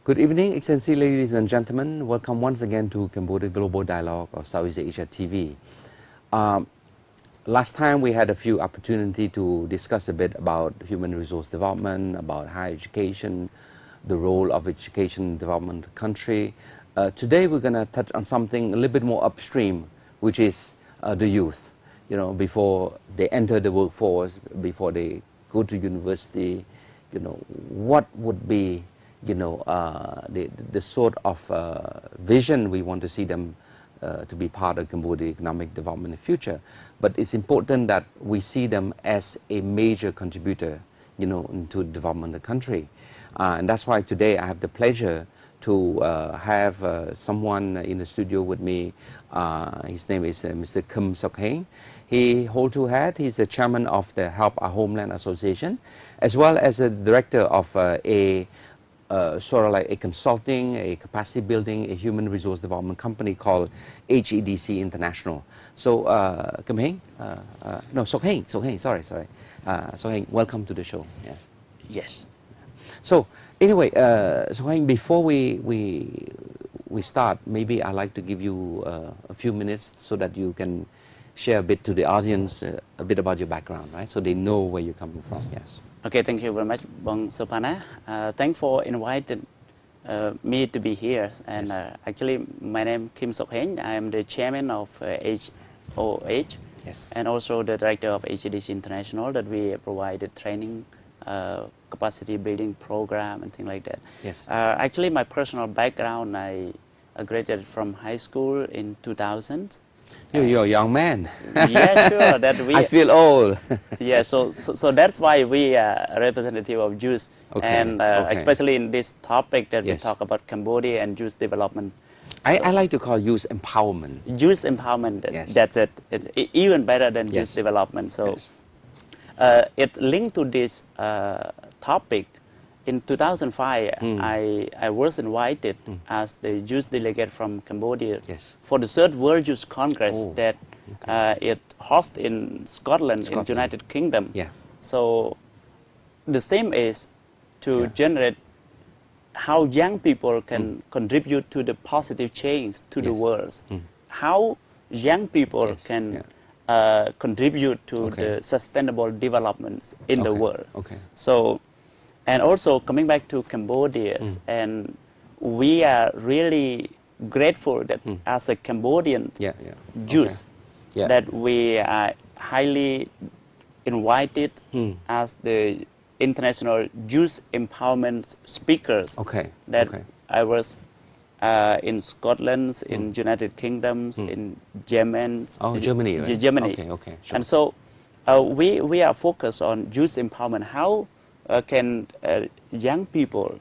Good evening, Excellency, ladies and gentlemen. Welcome once again to Cambodia Global Dialogue of Southeast Asia TV. Last time we had a few opportunity to discuss a bit about human resource development, about higher education, the role of education development in the country. Today we're going to touch on something a little bit more upstream, which is the youth. You know, before they enter the workforce, before they go to university, you know, what would be, you know, the sort of vision we want to see them to be part of Cambodia economic development in the future. But it's important that we see them as a major contributor, you know, into the development of the country. And that's why today I have the pleasure to have someone in the studio with me. His name is Mr. Khim Heng. He holds two hats. He's the chairman of the Help Our Homeland Association, as well as a director of a sort of like a consulting, a capacity building, a human resource development company called HEDC International. So, Khim Heng, no, Sok Heng, sorry. Sok Heng, welcome to the show. Yes. Yes. So, anyway, Sok Heng, before we start, maybe I'd like to give you a few minutes so that you can share a bit to the audience, a bit about your background, right? So they know where you're coming from. Yes. Okay, thank you very much, Bang Siphana. Thanks for inviting me to be here. And Yes. Actually, my name is Khim Heng. I am the chairman of HOH, Yes. and also the director of HEDC International, that we provided training, capacity building program and things like that. Yes. Actually, my personal background, I graduated from high school in 2000. You're a young man. Yeah, sure. That we. I feel old. Yeah, so that's why we are representative of Jews, Okay, and okay. especially in this topic that we Yes. talk about Cambodia and Jews development. I like to call youth empowerment. Jews empowerment. Yes. That's it. It's even better than Yes. Jews development. So Yes. it linked to this topic. In 2005, I was invited as the Jews delegate from Cambodia Yes. for the Third World Jews Congress Oh, that it hosted in Scotland, in United Kingdom. Yeah. So the theme is to Yeah. generate how young people can contribute to the positive change to the Yes. world. How young people Yes, can yeah. contribute to Okay. the sustainable developments in the Okay, world. okay. So, and also coming back to Cambodia, and we are really grateful that as a Cambodian Yeah, yeah. Jews, Okay. Yeah. that we are highly invited as the international Jews empowerment speakers. Okay. That okay. I was in Scotland, in United Kingdoms, in Germany. Oh, Germany, right? Germany. Okay, okay, sure. And so we are focused on Jews empowerment. How can young people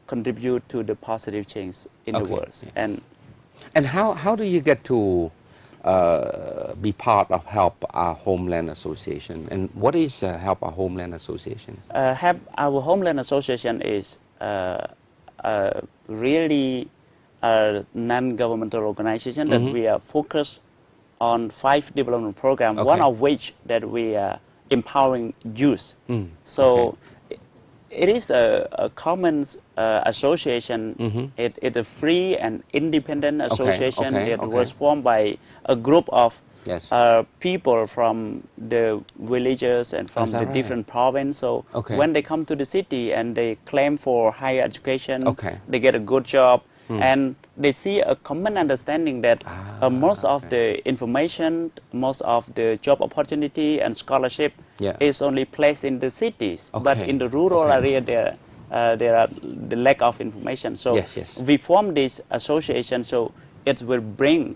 contribute to the positive change in the Okay, world? yeah. And how do you get to be part of Help Our Homeland Association? And what is Help Our Homeland Association? our Homeland Association is really a non-governmental organization that we are focused on 5 development programs, one Okay. of which that we are empowering youth. So it is a common association. It's a free and independent association. okay, It okay. was formed by a group of Yes. people from the villages and from Is that the right? different provinces. So Okay. when they come to the city and they claim for higher education, Okay. they get a good job, and they see a common understanding that most of the information, most of the job opportunity and scholarship Yeah. is only placed in the cities. But Okay, in the rural okay. area, there are the lack of information. So Yes, yes. we form this association so it will bring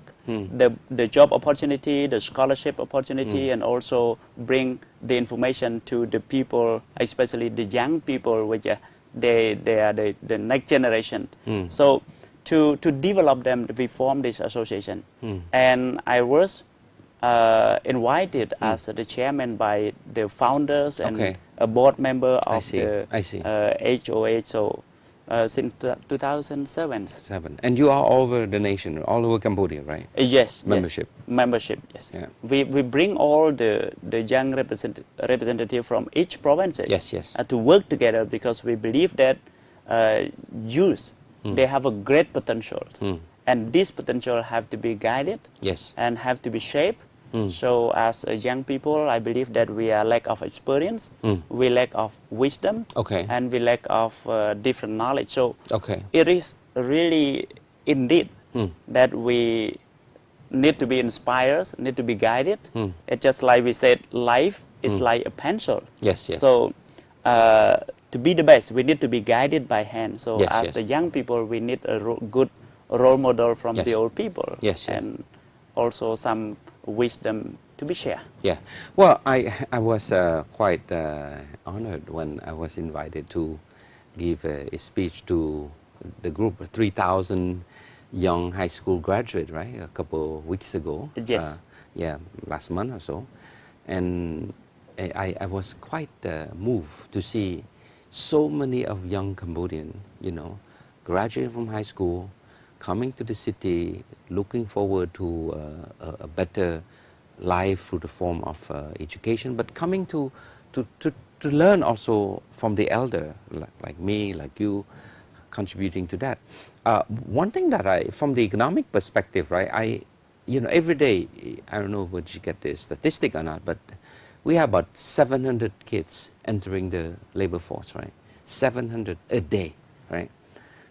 the job opportunity, the scholarship opportunity, and also bring the information to the people, especially the young people, which they are the next generation. So to develop them, we formed this association. And I was invited as the chairman by the founders and Okay. a board member I of see, the I see. HOH. So since 2007. And you are all over the nation, all over Cambodia, right? Yes. Membership. Yes. Membership. Yes. Yeah. We bring all the young representative from each provinces. Yes, yes. To work together because we believe that youth, they have a great potential. And this potential have to be guided Yes. and have to be shaped. So as young people, I believe that we are lack of experience, we lack of wisdom, Okay. and we lack of different knowledge. So Okay. it is really indeed that we need to be inspired, need to be guided. It's just like we said, life is like a pencil. Yes, yes. So to be the best, we need to be guided by hand. So Yes, as yes. the young people, we need a good role model from Yes. the old people. Yes, yes. And also some wisdom to be shared. Yeah. Well, I was quite honored when I was invited to give a speech to the group of 3,000 young high school graduates, right? A couple of weeks ago. Yes. Yeah, last month or so. And I was quite moved to see so many of young Cambodian, you know, graduating from high school, coming to the city, looking forward to a better life through the form of education, but coming to learn also from the elder, like me, like you, contributing to that. One thing that from the economic perspective, right, every day, I don't know whether you get the statistic or not, but we have about 700 kids entering the labor force, right? 700 a day, right?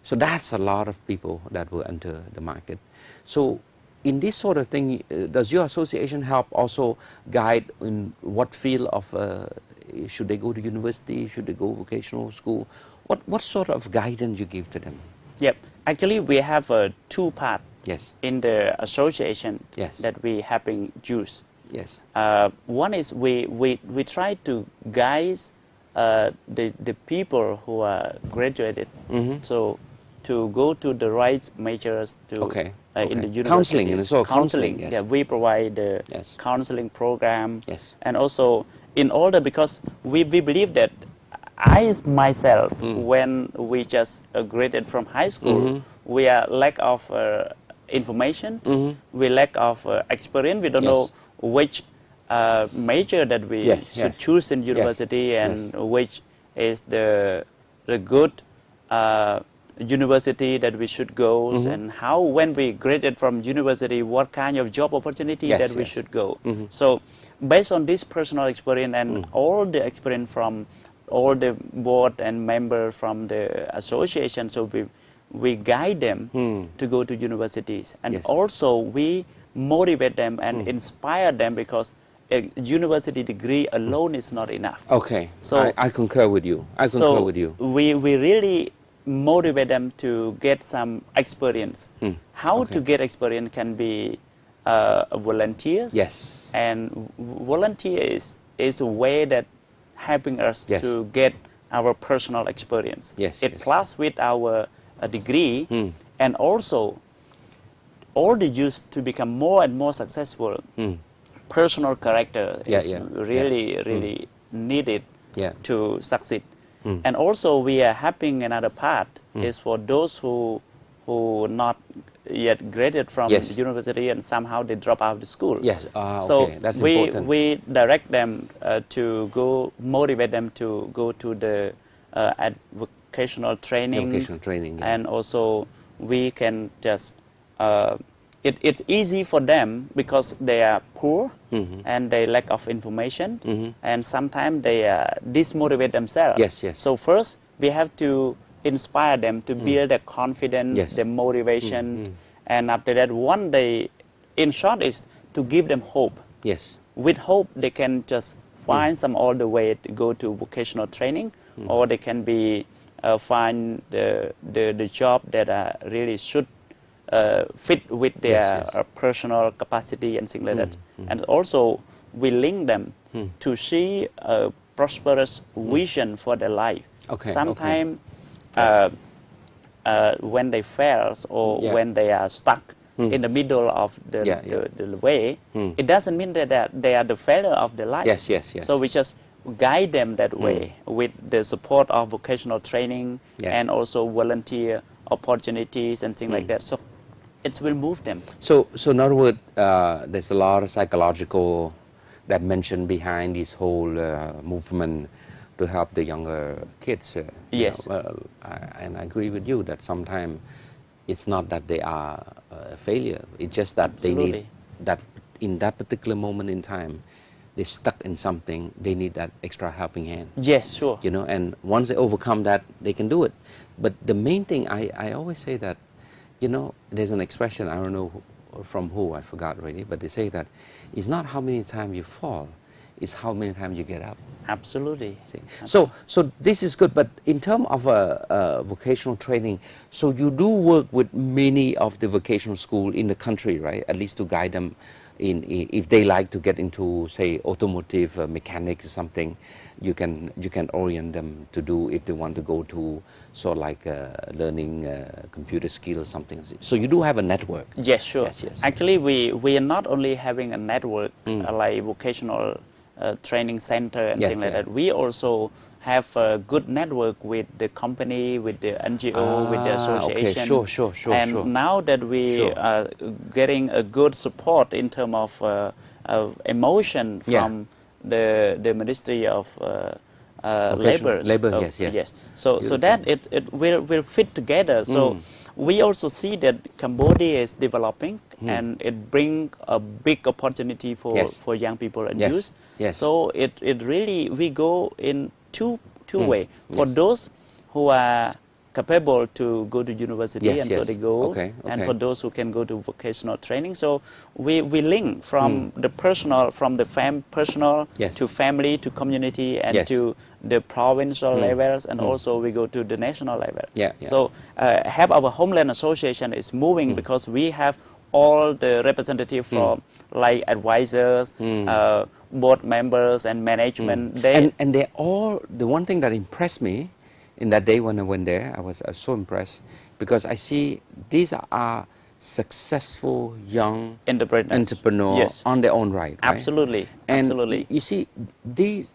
So that's a lot of people that will enter the market. So in this sort of thing, does your association help also guide in what field of, should they go to university, should they go vocational school? What sort of guidance you give to them? Yep. Actually, we have two parts Yes. in the association Yes. that we helping youth. Yes. One is we try to guide the people who are graduated. So to go to the right majors to Okay. in the Okay. universities. Counseling, and so counseling, yes. Yeah, we provide the Yes. counseling program. Yes. And also in order, because we believe that I myself, when we just graduated from high school, we are lack of information, we lack of experience, we don't Yes. know which major that we Yes, should yes. choose in university, and which is the good university that we should go, and how, when we graduate from university, what kind of job opportunity Yes, that we yes. should go. So based on this personal experience and all the experience from all the board and members from the association, so we guide them to go to universities, and Yes. also we motivate them and inspire them, because a university degree alone is not enough. Okay. So I concur with you. I concur so with you. we really motivate them to get some experience. How Okay. to get experience can be volunteers. Yes. And volunteer is a way that helping us Yes. to get our personal experience. Yes, It yes. plus with our degree, and also all the youth to become more and more successful. Personal character Yeah, is yeah, really needed Yeah. to succeed. And also we are having another part is for those who not yet graduated from Yes. university and somehow they drop out of the school. Yes. So Okay. That's we important. we direct them to go, motivate them to go to the vocational training. Vocational training, yeah. And also we can just it's easy for them because they are poor and they lack of information, and sometimes they dismotivate themselves. Yes, yes. So first we have to inspire them to build their confidence, Yes. their motivation, and after that, one day, in short, is to give them hope. Yes. With hope, they can just find some other way to go to vocational training, or they can be find the job that really should fit with their Yes, personal capacity and things like that. And also, we link them to see a prosperous vision for their life. Okay, Sometimes Yes. when they fail or Yeah. when they are stuck in the middle of the, Yeah, yeah. the way, it doesn't mean that they are the failure of their life. Yes, yes, yes. So we just guide them that way with the support of vocational training Yeah. and also volunteer opportunities and things like that. So it will move them. So in other words, there's a lot of psychological dimension behind this whole movement to help the younger kids. Yes. And I agree with you that sometimes it's not that they are a failure. It's just that they need Absolutely. that in that particular moment in time, they're stuck in something. They need that extra helping hand. Yes, sure. You know, and once they overcome that, they can do it. But the main thing, I always say that, you know, there's an expression, I don't know from who, I forgot already, but they say that it's not how many times you fall, it's how many times you get up. Absolutely. See? So this is good, but in terms of vocational training, so you do work with many of the vocational school in the country, right? At least to guide them if they like to get into, say, automotive mechanics or something, you can orient them to do if they want to go to sort of like learning computer skill or something. So you do have a network. Yes, sure. Yes, yes. Actually, we are not only having a network like vocational training center and Yes, things like yeah. that. We also have a good network with the company, with the NGO, with the association. Okay, sure, and sure. now that we Sure. are getting a good support in terms of emotion Yeah. from the Ministry of Labor. Labor, yes. So Beautiful. that it will fit together. So we also see that Cambodia is developing and it brings a big opportunity for, Yes. for young people and Yes, youth. yes. So it really, we go in two way. For Yes. those who are capable to go to university Yes, and so yes. they go, Okay, and okay. for those who can go to vocational training. So we link from the personal, from the personal Yes. to family to community and Yes. to the provincial levels, and also we go to the national level. Yeah, yeah. So have our homeland association is moving because we have all the representatives from like advisors, board members and management. They And they all, the one thing that impressed me in that day when I went there, I was so impressed because I see these are successful young entrepreneurs Yes. on their own right. Absolutely, And absolutely. you see, these,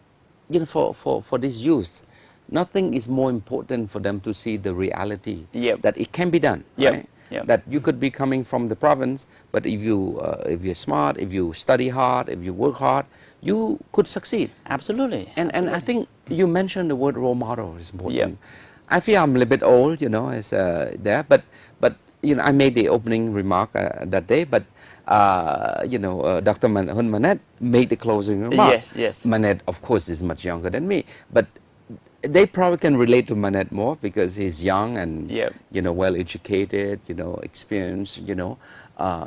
you know, for this youth, nothing is more important for them to see the reality Yep. that it can be done. Yep, Right? yep. That you could be coming from the province, but if you're smart, if you study hard, if you work hard, you could succeed. Absolutely. And I think you mentioned the word role model is important. Yep. I feel I'm a little bit old, you know, as there, but you know, I made the opening remark that day, but you know, Dr. Hun Manet made the closing remark. Yes, yes. Manet, of course, is much younger than me, but they probably can relate to Manet more because he's young and Yep. you know, well educated, you know, experienced, you know,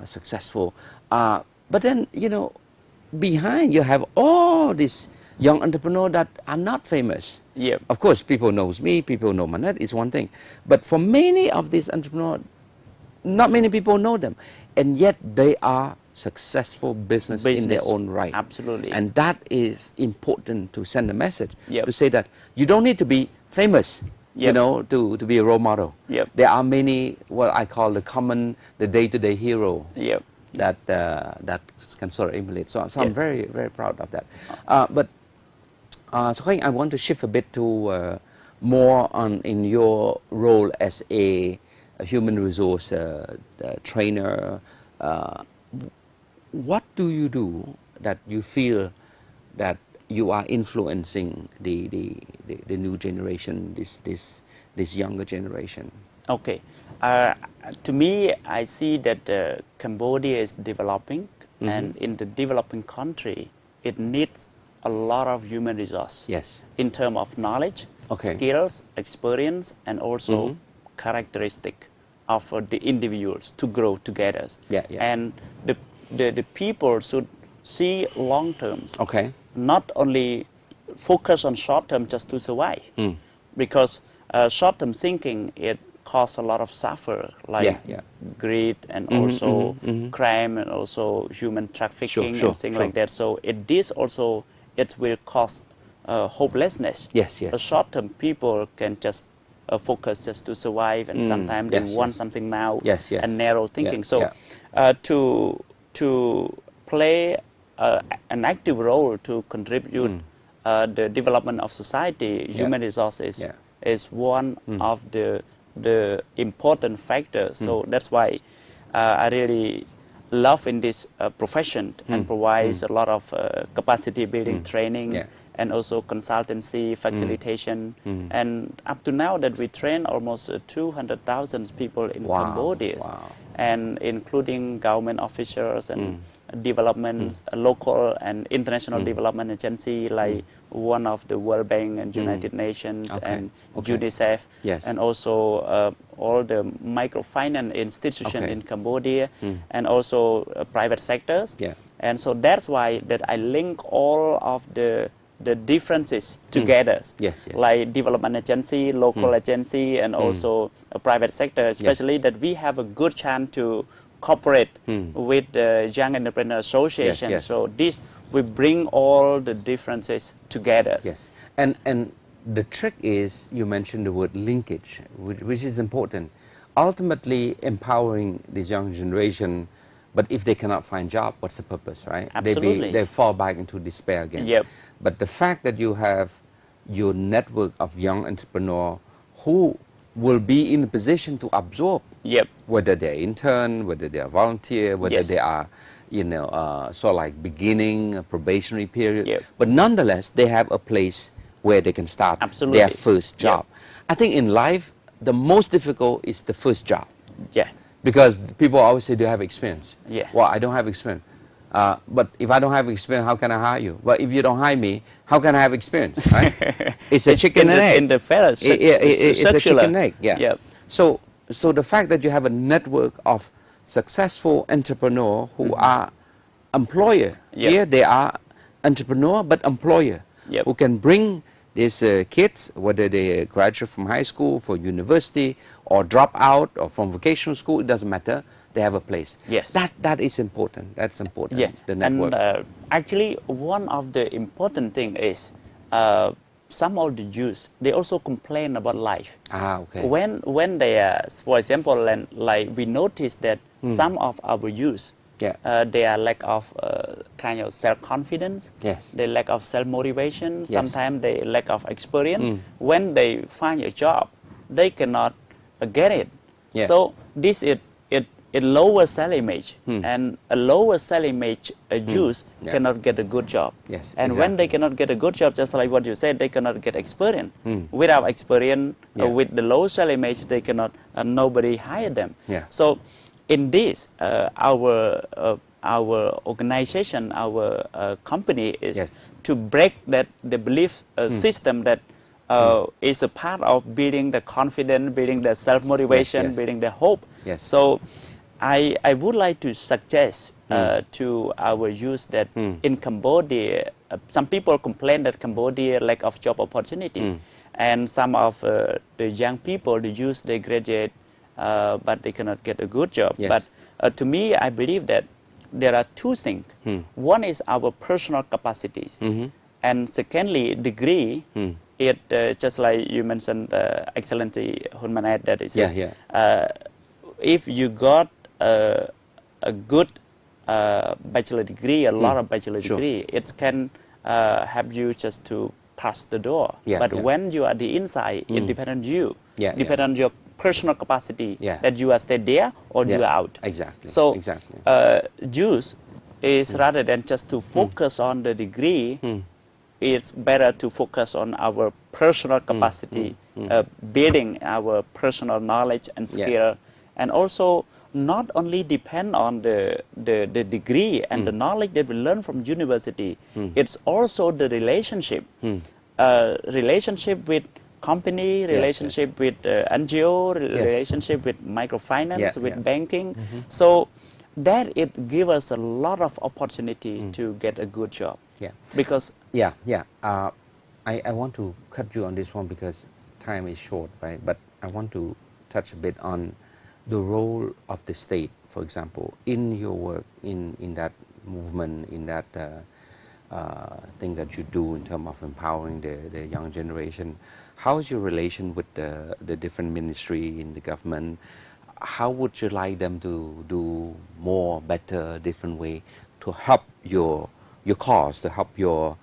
successful. But then, you know, behind you have all these young entrepreneurs that are not famous. Yep. Of course, people knows me, people know Manet is one thing, but for many of these entrepreneurs, not many people know them, and yet they are successful business in their own right. Absolutely. And that is important to send a message Yep. to say that you don't need to be famous, you Yep. know, to be a role model. Yep. There are many, what I call the day-to-day hero Yep. that can sort of emulate. So I'm Yes. very, very proud of that. So Heng, I want to shift a bit to more on in your role as a human resource trainer. What do you do that you feel that you are influencing the new generation, this younger generation? Okay. To me, I see that Cambodia is developing, and in the developing country, it needs a lot of human resource. Yes. In terms of knowledge, Okay. skills, experience, and also characteristic of the individuals to grow together. Yeah, yeah. And the people should see long terms. Okay. Not only focus on short term just to survive, because short term thinking, it causes a lot of suffer, like Yeah, yeah. greed and also crime and also human trafficking Sure, and things sure. like that. So this also, it will cause hopelessness. Yes, yes. Short term people can just focus just to survive, and sometimes they yes, want yes. something now, Yes, yes. and narrow thinking. Yeah, So yeah. to play an active role to contribute the development of society, human resources is one of the important factors. So that's why I really love in this profession and provides a lot of capacity building training and also consultancy, facilitation, and up to now that we train almost 200,000 people in Cambodia, and including government officials and development, local and international development agency like one of the World Bank and United Nations and UNICEF, and also all the microfinance institutions in Cambodia, and also private sectors. And so that's why that I link all of the differences together, like development agency, local agency, and also a private sector, especially that we have a good chance to cooperate with the Young Entrepreneur Association. So this we bring all the differences together. And the trick is, you mentioned the word linkage, which is important. Ultimately empowering this young generation, but if they cannot find job, what's the purpose, right? Absolutely. They fall back into despair again. But the fact that you have your network of young entrepreneurs who will be in a position to absorb, whether they're intern, whether they are volunteer, whether they are, you know, sort of like beginning a probationary period, but nonetheless they have a place where they can start their first job. I think in life the most difficult is the first job. Because people always say, do you have experience? Well, I don't have experience. But if I don't have experience, how can I hire you? But if you don't hire me, how can I have experience? Right? It's a chicken and egg. In the fellows, it's a chicken and egg. So the fact that you have a network of successful entrepreneurs who are employer, here they are entrepreneur but employer, who can bring these kids, whether they graduate from high school, for university, or drop out, or from vocational school, it doesn't matter. They have a place. That is important. That's important. The network. And actually, one of the important thing is some of the youth, they also complain about life. When they are, for example, like we noticed that some of our youth, they are lack of kind of self-confidence. They lack of self-motivation. Sometimes they lack of experience. When they find a job, they cannot get it. So this is it lowers self-image, and a lower self-image youth cannot get a good job. And when they cannot get a good job, just like what you said, they cannot get experience. Without experience, with the low self-image, they cannot. Nobody hire them. So in this, our organization, our company is to break that the belief system that is a part of building the confidence, building the self-motivation, building the hope. So I would like to suggest to our youth that in Cambodia, some people complain that Cambodia lack of job opportunity, and some of the young people, the youth, they graduate, but they cannot get a good job. But to me, I believe that there are two things. One is our personal capacities, and secondly, degree. It just like you mentioned, Excellency Hunmanet, that is if you got a good bachelor degree, a lot of bachelor degree, it can help you just to pass the door. But when you are the inside, it depends on you. Depends on your personal capacity that you are stay there or you are out. So youth is rather than just to focus on the degree, it's better to focus on our personal capacity, building our personal knowledge and skill, and also not only depend on the degree and the knowledge that we learn from university, it's also the relationship, relationship with company, relationship with NGO, relationship with microfinance, with banking. So that it gives us a lot of opportunity to get a good job. Because I want to cut you on this one because time is short, right? But I want to touch a bit on the role of the state, for example, in your work, in that movement, in that thing that you do in terms of empowering the young generation. How is your relation with the different ministry in the government? How would you like them to do more, better, different way to help your cause, to help you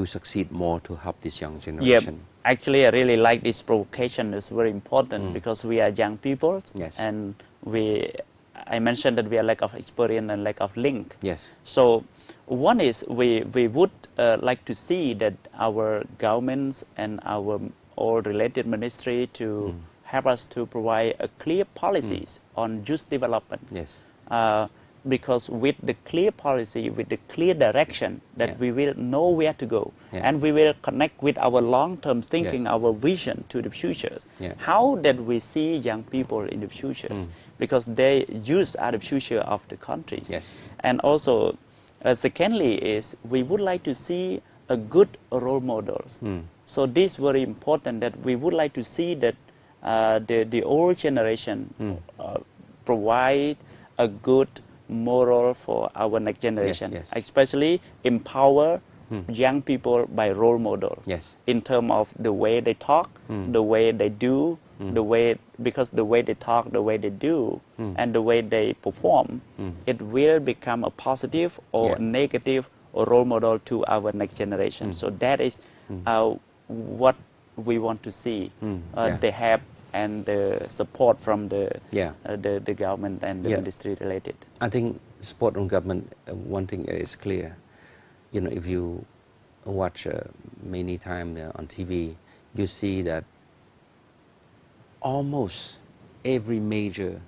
succeed more, to help this young generation? Actually, I really like this provocation. It's very important because we are young people, and I mentioned that we are lack of experience and lack of link. So One is we would like to see that our governments and our all related ministry to help us to provide a clear policies on youth development. Yes. Because with the clear policy, with the clear direction, that we will know where to go, and we will connect with our long-term thinking, our vision to the futures. How that we see young people in the futures, because they youth are the future of the countries. And also, secondly, is we would like to see a good role models. So this is very important, that we would like to see that the old generation provide a good moral for our next generation, especially empower young people by role model in terms of the way they talk, the way they do, the way, because the way they talk, the way they do, and the way they perform, it will become a positive or negative role model to our next generation. So that is what we want to see. They have and the support from the government and the ministry related. I think support from government, one thing is clear. You know, if you watch many times on TV, you see that almost every major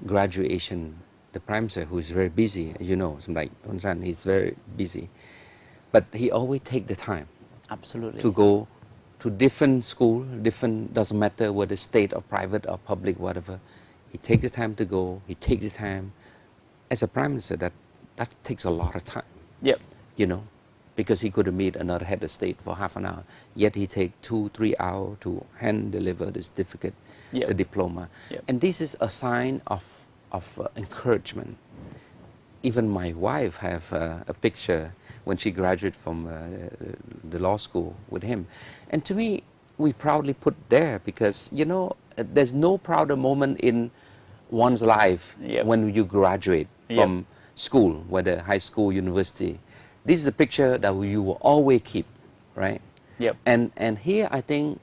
graduation, the Prime Minister, who is very busy, you know, like Hun Sen, he's very busy, but he always take the time to go to different school, doesn't matter whether state or private or public, whatever. He take the time to go, he take the time. As a Prime Minister, that takes a lot of time. You know, because he could meet another head of state for half an hour, yet he take 2-3 hours to hand deliver the certificate, the diploma. And this is a sign of encouragement. Even my wife have a picture when she graduated from the law school with him. And to me, we proudly put there because, you know, there's no prouder moment in one's life when you graduate from school, whether high school, university. This is a picture that you will always keep, right? And here I think,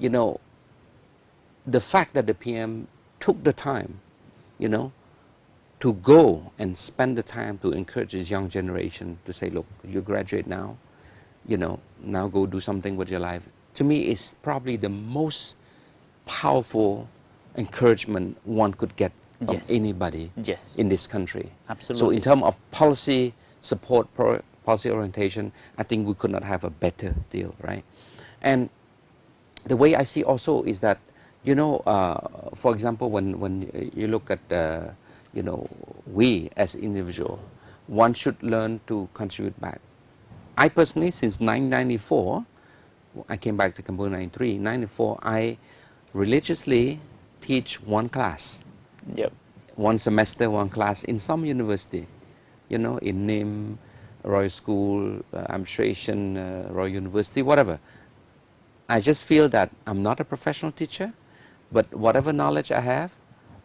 you know, the fact that the PM took the time, you know, to go and spend the time to encourage this young generation to say, look, you graduate now, you know, now go do something with your life. To me, it's probably the most powerful encouragement one could get from anybody in this country. So in terms of policy support, policy orientation, I think we could not have a better deal, right? And the way I see also is that, you know, for example, when you look at, you know, we as individual, one should learn to contribute back. I personally, since 1994, I came back to Cambodia in 1993, 1994, I religiously teach one class. One semester, one class in some university, you know, in Khim, Royal School, Administration, Royal University, whatever. I just feel that I'm not a professional teacher, but whatever knowledge I have,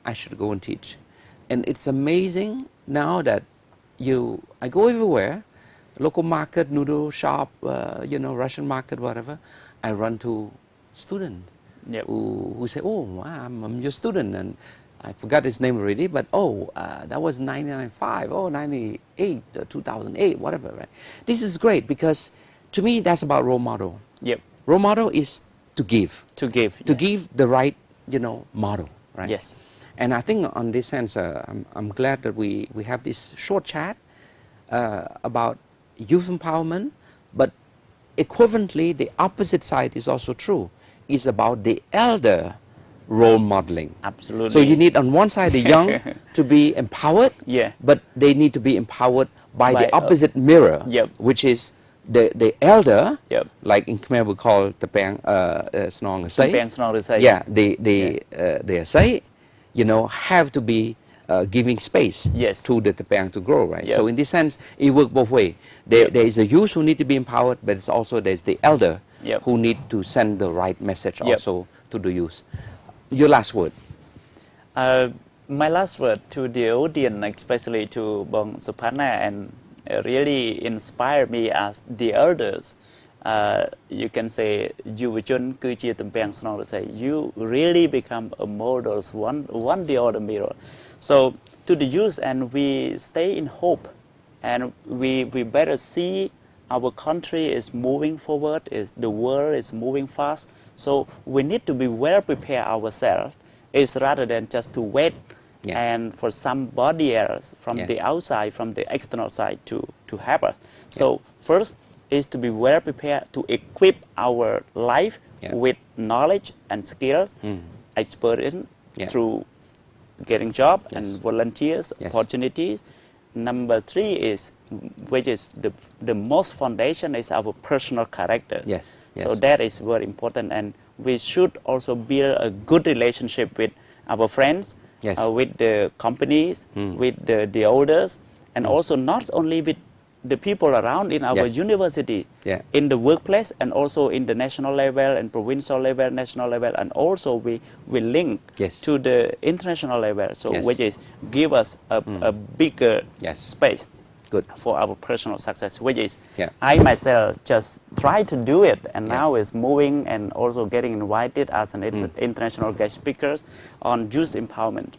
I should go and teach. And it's amazing now that I go everywhere, local market, noodle shop, you know, Russian market, whatever. I run to students who say, oh, wow, I'm your student. And I forgot his name already, but that was 1995, 98, 2008, whatever, right? This is great because to me, that's about role model. Role model is to give. To give the right, you know, model, right? And I think on this sense, I'm glad that we have this short chat about youth empowerment, but equivalently, the opposite side is also true. It's about the elder role modeling. Absolutely. So you need on one side the young to be empowered, but they need to be empowered by the opposite mirror, which is the elder, like in Khmer we call the Pang Snong Say. Yeah, the say, you know, have to be giving space to the Tepang to grow, right? So in this sense, it works both ways. There is a youth who need to be empowered, but it's also there's the elder who need to send the right message also to the youth. Your last word. My last word to the audience, especially to Bong Siphana, and really inspire me as the elders. You can say, you really become a model, one the other mirror. So to the youth, and we stay in hope and we better see our country is moving forward, the world is moving fast, so we need to be well prepared ourselves, is rather than just to wait and for somebody else from the outside, from the external side to help us. So first is to be well prepared to equip our life with knowledge and skills, experience through getting job and volunteers, opportunities. Number 3 is, which is the most foundation, is our personal character. So that is very important, and we should also build a good relationship with our friends, with the companies, with the elders, and also not only with the people around in our university, in the workplace, and also in the national level and provincial level, national level, and also we link to the international level, so which is give us a bigger space for our personal success, which is I myself just try to do it, and now is moving and also getting invited as an international guest speakers on youth empowerment.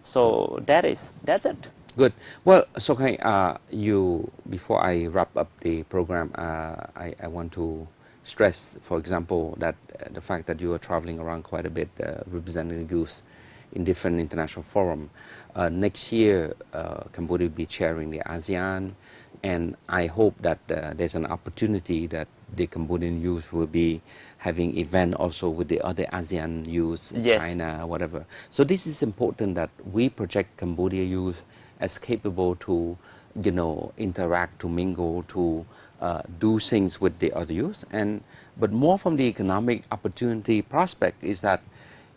So that's it. Good. Well, Sokhang, before I wrap up the program, I want to stress, for example, that the fact that you are traveling around quite a bit, representing youth in different international forums. Next year, Cambodia will be chairing the ASEAN, and I hope that there's an opportunity that the Cambodian youth will be having event also with the other ASEAN youth, China, whatever. So this is important that we project Cambodia youth as capable to, interact, to mingle, to do things with the other youth. But more from the economic opportunity prospect is that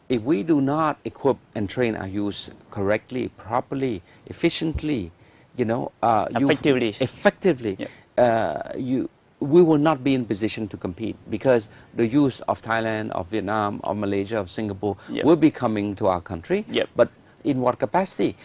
if we do not equip and train our youth correctly, properly, efficiently, effectively, we will not be in position to compete, because the youth of Thailand, of Vietnam, of Malaysia, of Singapore will be coming to our country. But in what capacity?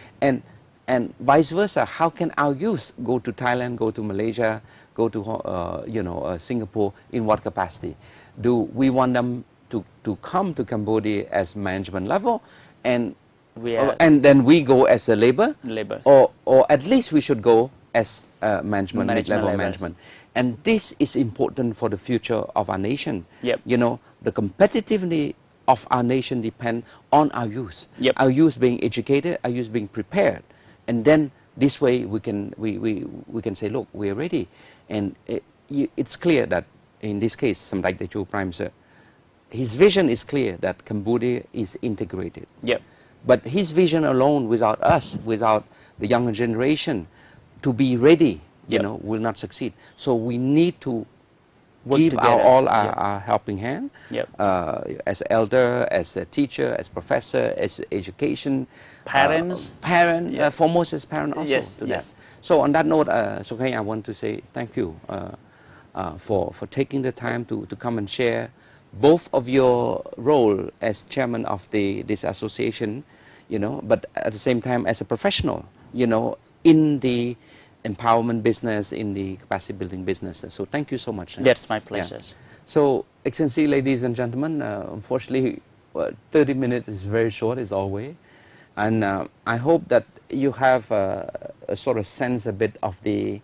And vice versa, how can our youth go to Thailand, go to Malaysia, go to Singapore, in what capacity? Do we want them to come to Cambodia as management level, and then we go as a labor, or at least we should go as management, mid-level management. And this is important for the future of our nation. The competitiveness of our nation depends on our youth. Our youth being educated, our youth being prepared. And then this way we can say, look, we are ready. And it's clear that in this case, Samdech Techo Prime Minister, his vision is clear that Cambodia is integrated. But his vision alone, without us, without the younger generation, to be ready, will not succeed. So we need to give our helping hand, as elder, as a teacher, as professor, as education, parents, foremost as parent also. So on that note, Sokhang, I want to say thank you for taking the time to come and share both of your role as chairman of this association, but at the same time as a professional, in the empowerment business, in the capacity building business. So thank you so much. That's my pleasure. So, Excellency, ladies and gentlemen, unfortunately, 30 minutes is very short as always. And I hope that you have a sort of sense a bit of I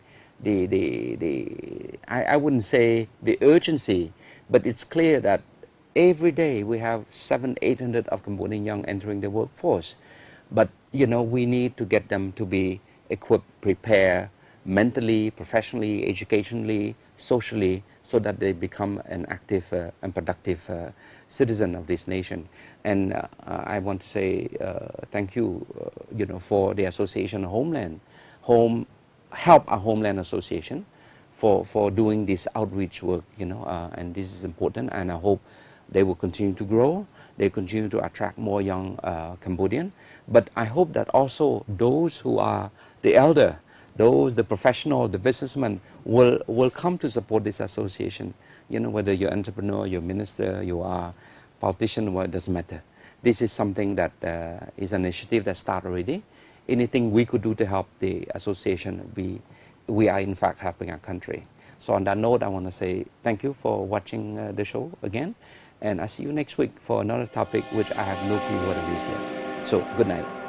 wouldn't say the urgency, but it's clear that every day we have 700-800 of Cambodian young entering the workforce. But, we need to get them to be equipped, prepared mentally, professionally, educationally, socially, so that they become an active and productive citizen of this nation. And I want to say thank you, for the Association of Homeland, Help Our Homeland Association, for doing this outreach work, and this is important, and I hope they will continue to grow, they continue to attract more young Cambodian. But I hope that also those who are the elder, the professional, the businessmen will come to support this association. Whether you're entrepreneur, you're minister, you are politician, well, it doesn't matter. This is something that is an initiative that started already. Anything we could do to help the association, we are in fact helping our country. So on that note, I want to say thank you for watching the show again, and I see you next week for another topic which I have no clue what it is yet. So good night.